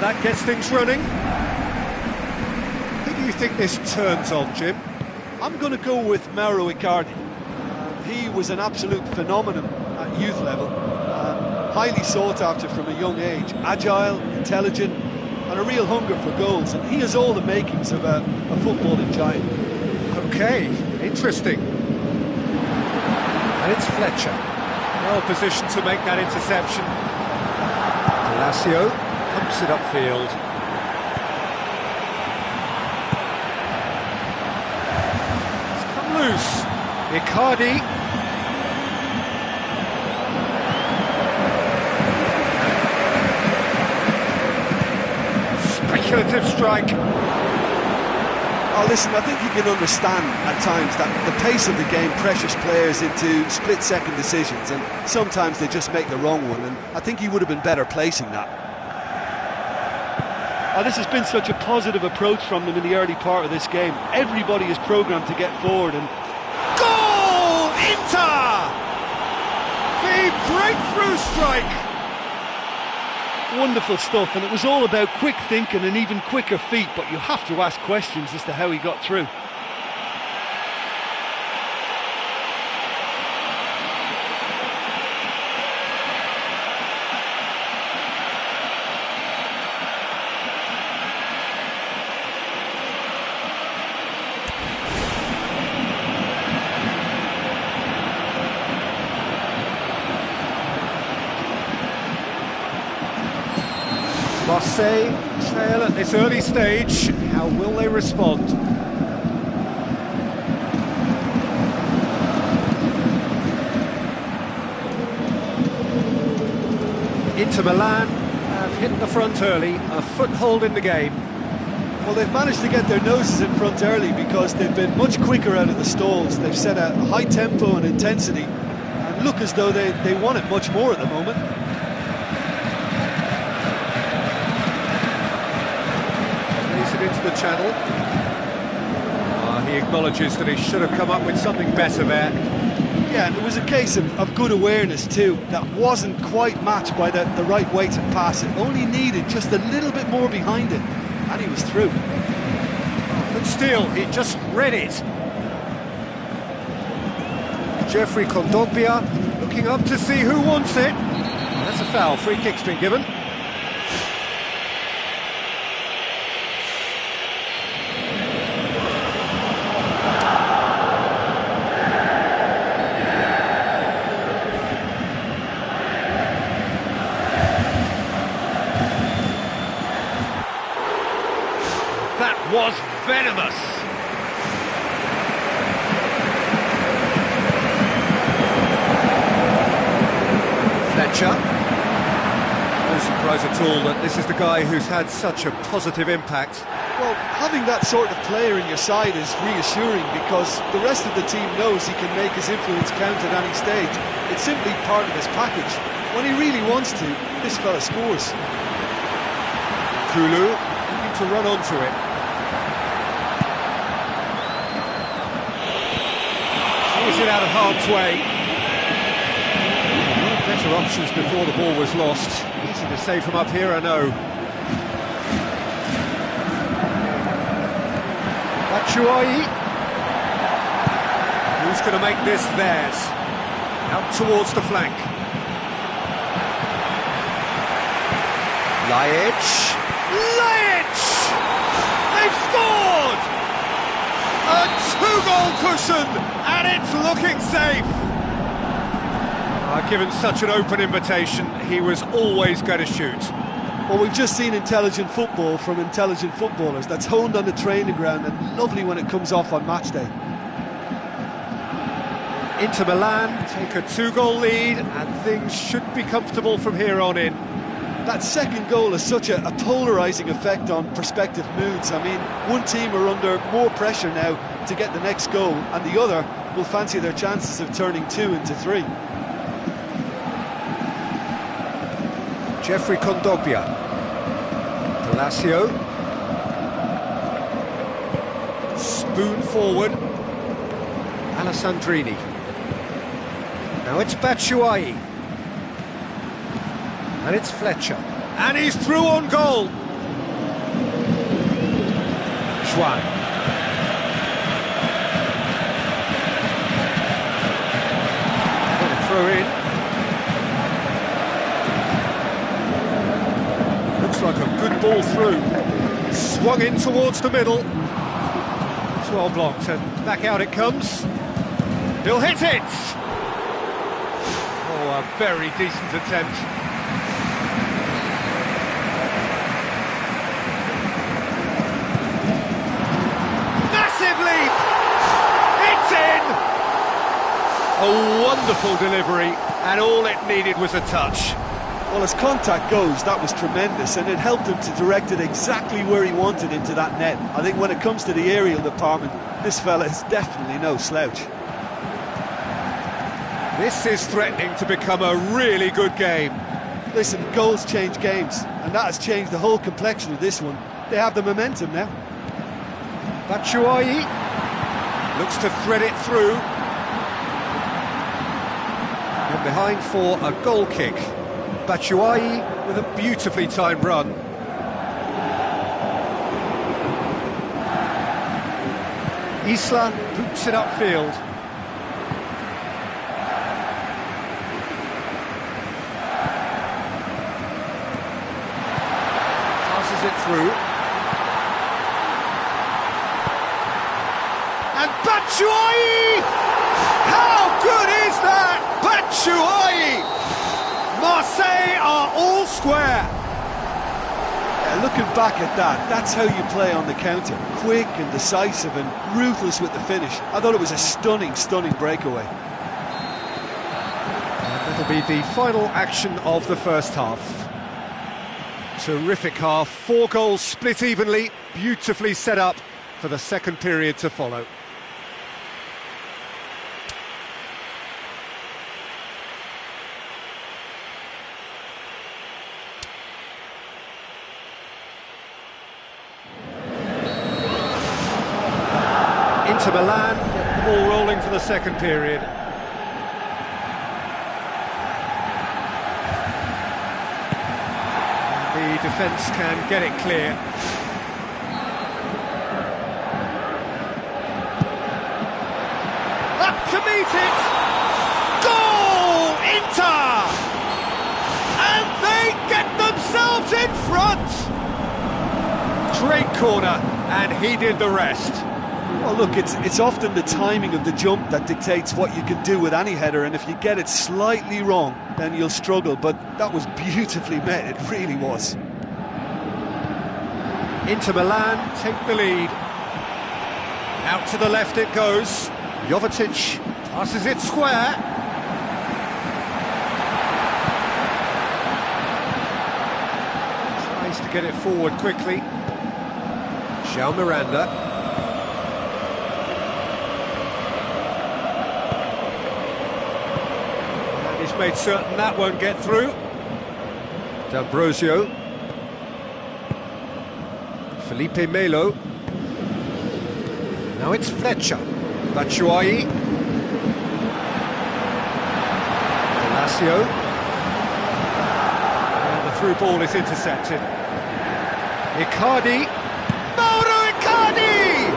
that gets things running. Who do you think this turns on, Jim? I'm going to go with Mauro Icardi. He was an absolute phenomenon at youth level, highly sought after from a young age, agile, intelligent, and a real hunger for goals, and he has all the makings of a footballing giant. Okay, interesting. And it's Fletcher. Well positioned to make that interception. Palacio pumps it upfield. It's come loose. Icardi. Speculative strike. Oh, listen, I think you can understand at times that the pace of the game pressures players into split-second decisions, and sometimes they just make the wrong one, and I think he would have been better placing that. Oh, this has been such a positive approach from them in the early part of this game. Everybody is programmed to get forward, and... Goal! Inter! The breakthrough strike! Wonderful stuff, and it was all about quick thinking and even quicker feet, but you have to ask questions as to how he got through. Marseille trail at this early stage. How will they respond? Inter Milan have hit the front early, a foothold in the game. Well, they've managed to get their noses in front early because they've been much quicker out of the stalls. They've set a high tempo and intensity and look as though they want it much more at the moment. Into the channel. He acknowledges that he should have come up with something better there. Yeah, and it was a case of good awareness too, that wasn't quite matched by the right weight of pass. It only needed just a little bit more behind it, and he was through. But still, he just read it. Jeffrey Kondogbia looking up to see who wants it. That's a foul, free kick's been given. That was venomous. Fletcher. No surprise at all that this is the guy who's had such a positive impact. Well, having that sort of player in your side is reassuring because the rest of the team knows he can make his influence count at any stage. It's simply part of his package. When he really wants to, this fella scores. Kulu looking to run onto it. Is it out of harm's way? Better options before the ball was lost. Easy to say from up here, I know. Batshuayi. Who's going to make this theirs? Out towards the flank. Lajic. They've scored! A two-goal cushion, and it's looking safe. Given such an open invitation, he was always going to shoot. Well, we've just seen intelligent football from intelligent footballers. That's honed on the training ground and lovely when it comes off on match day. Inter Milan take a two-goal lead, and things should be comfortable from here on in. That second goal has such a polarising effect on prospective moods. I mean, one team are under more pressure now to get the next goal, and the other will fancy their chances of turning 2 into 3. Jeffrey Kondogbia. Palacio. Spoon forward. Alessandrini. Now it's Batshuayi. And it's Fletcher. And he's through on goal. one. Got a throw in. Looks like a good ball through. Swung in towards the middle. It's well blocked, and back out it comes. He'll hit it! Oh, a very decent attempt. Massive leap! It's in! A wonderful delivery, and all it needed was a touch. Well, as contact goes, that was tremendous, and it helped him to direct it exactly where he wanted into that net. I think when it comes to the aerial department, this fella is definitely no slouch. This is threatening to become a really good game. Listen, goals change games, and that has changed the whole complexion of this one. They have the momentum now. Batshuayi looks to thread it through. And behind for a goal kick. Batshuayi with a beautifully timed run. Isla boots it upfield. Passes it through. And Batshuayi! How good is that? Batshuayi! Marseille are all square. Yeah, looking back at that, that's how you play on the counter. Quick and decisive and ruthless with the finish. I thought it was a stunning, stunning breakaway. And that'll be the final action of the first half. Terrific half, 4 goals split evenly, beautifully set up for the second period to follow. Inter Milan get the ball rolling for the second period. The defence can get it clear. Up to meet it! Goal! Inter! And they get themselves in front! Great corner, and he did the rest. Well, look, it's often the timing of the jump that dictates what you can do with any header, and if you get it slightly wrong, then you'll struggle, but that was beautifully met, it really was. Inter Milan take the lead. Out to the left it goes. Jovetic passes it square. Tries to get it forward quickly. João Miranda. He's made certain that won't get through. D'Ambrosio. Felipe Melo. Now it's Fletcher. Batshuayi. Palacio. And the through ball is intercepted. Icardi. Mauro Icardi!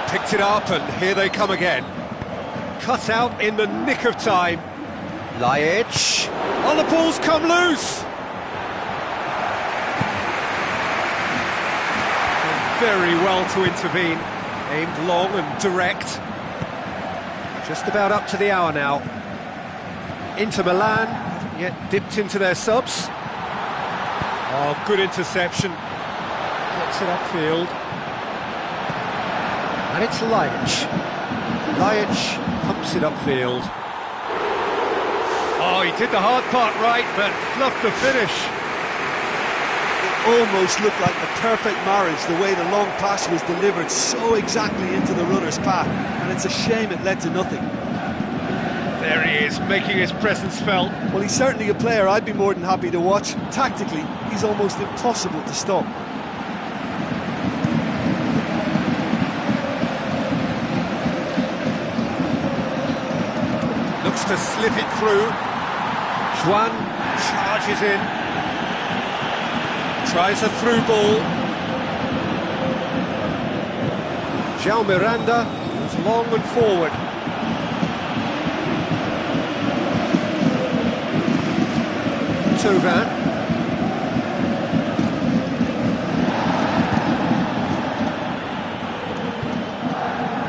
Picked it up, and here they come again. Cut out in the nick of time. Laic. Oh, the ball's come loose! Done very well to intervene. Aimed long and direct. Just about up to the hour now. Inter Milan haven't yet dipped into their subs. Oh, good interception. Gets it upfield. And it's Laic. Laic pumps it upfield. Oh, he did the hard part right, but fluffed the finish. It almost looked like the perfect marriage, the way the long pass was delivered so exactly into the runner's path, and it's a shame it led to nothing. There he is, making his presence felt. Well, he's certainly a player I'd be more than happy to watch. Tactically, he's almost impossible to stop. Looks to slip it through. Juan charges in. Tries a through ball. João Miranda was long and forward. Tovan.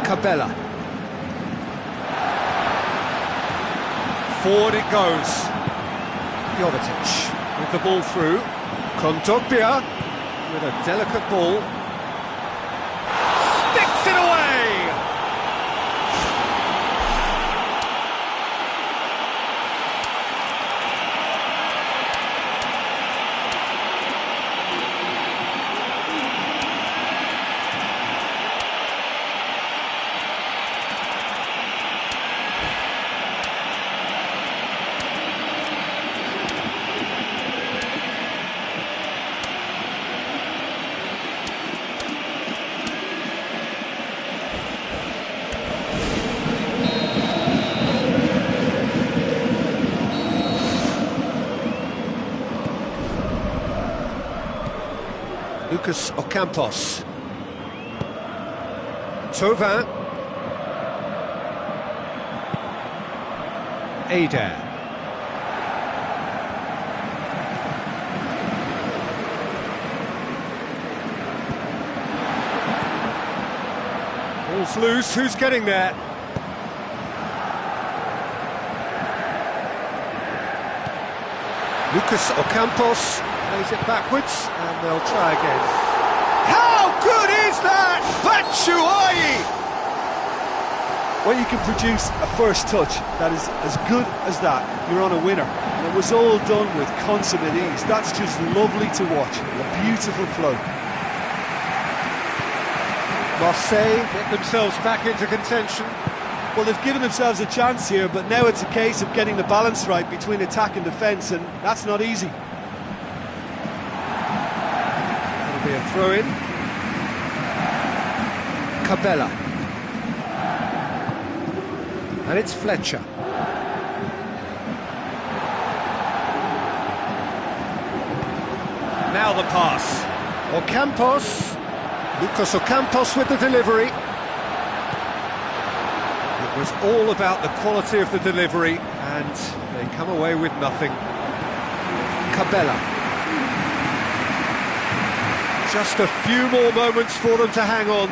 Cabella. Forward it goes. Jovetic with the ball through. Kondogbia with a delicate ball. Sticks it away! Lucas Ocampos. Tovan. Ada. Ball's loose, who's getting there? Lucas Ocampos plays it backwards, and they'll try again. How good is that? Batshuayi! When you can produce a first touch that is as good as that, you're on a winner. And it was all done with consummate ease. That's just lovely to watch. A beautiful flow. Marseille get themselves back into contention. Well, they've given themselves a chance here, but now it's a case of getting the balance right between attack and defence, and that's not easy. That'll be a throw-in. Cabella. And it's Fletcher. Now the pass. Ocampos. Lucas Ocampos with the delivery. It was all about the quality of the delivery, and they come away with nothing. Cabella. Just a few more moments for them to hang on.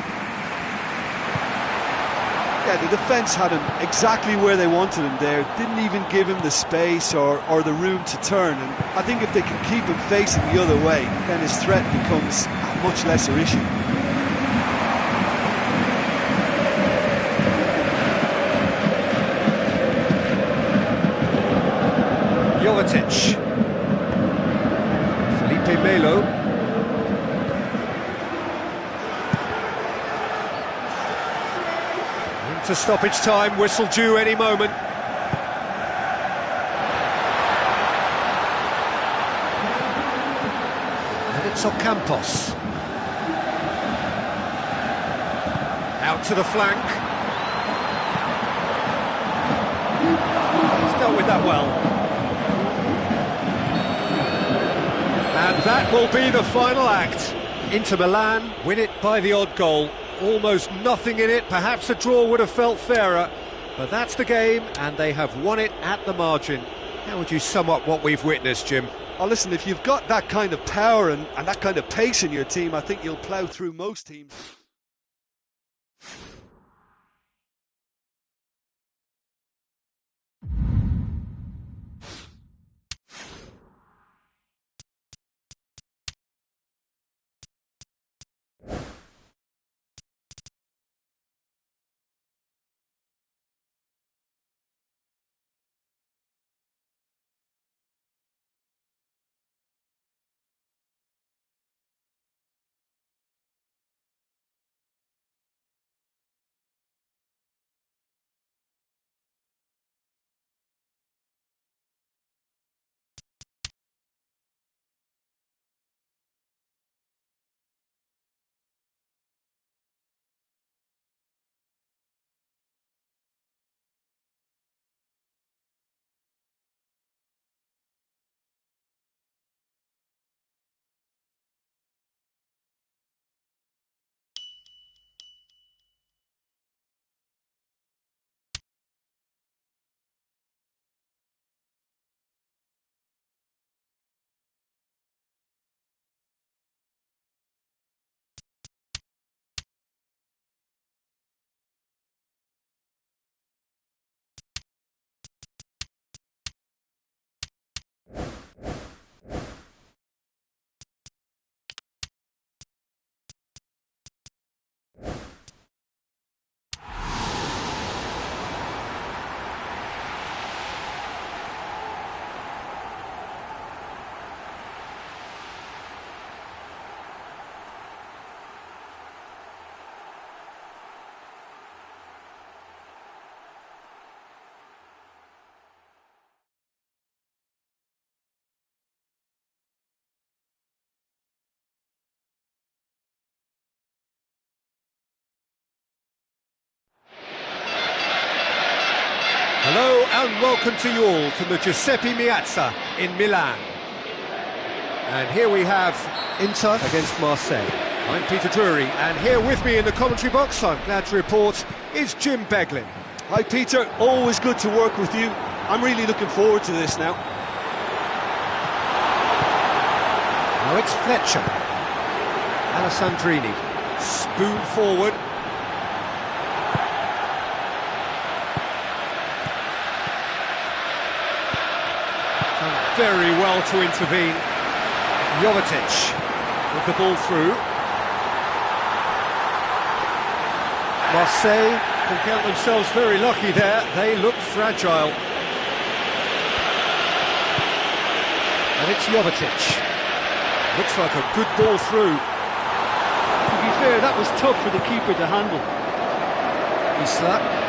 Yeah, the defence had him exactly where they wanted him there. Didn't even give him the space or the room to turn. And I think if they can keep him facing the other way, then his threat becomes a much lesser issue. Jovetic. Felipe Melo. Into stoppage time, whistle due any moment. And it's Ocampos. Out to the flank. He's dealt with that well. And that will be the final act. Inter Milan win it by the odd goal. Almost nothing in it, perhaps a draw would have felt fairer, but that's the game, and they have won it at the margin. How would you sum up what we've witnessed, Jim? Oh, listen, if you've got that kind of power and that kind of pace in your team, I think you'll plough through most teams. Hello and welcome to you all from the Giuseppe Meazza in Milan. And here we have Inter against Marseille. I'm Peter Drury, and here with me in the commentary box, I'm glad to report, is Jim Beglin. Hi Peter, always good to work with you. I'm really looking forward to this now. Now it's Fletcher. Alessandrini. Spoon forward. Done very well to intervene. Jovetic with the ball through. Marseille can count themselves very lucky there. They look fragile. And it's Jovetic. Looks like a good ball through. To be fair, that was tough for the keeper to handle. Isla.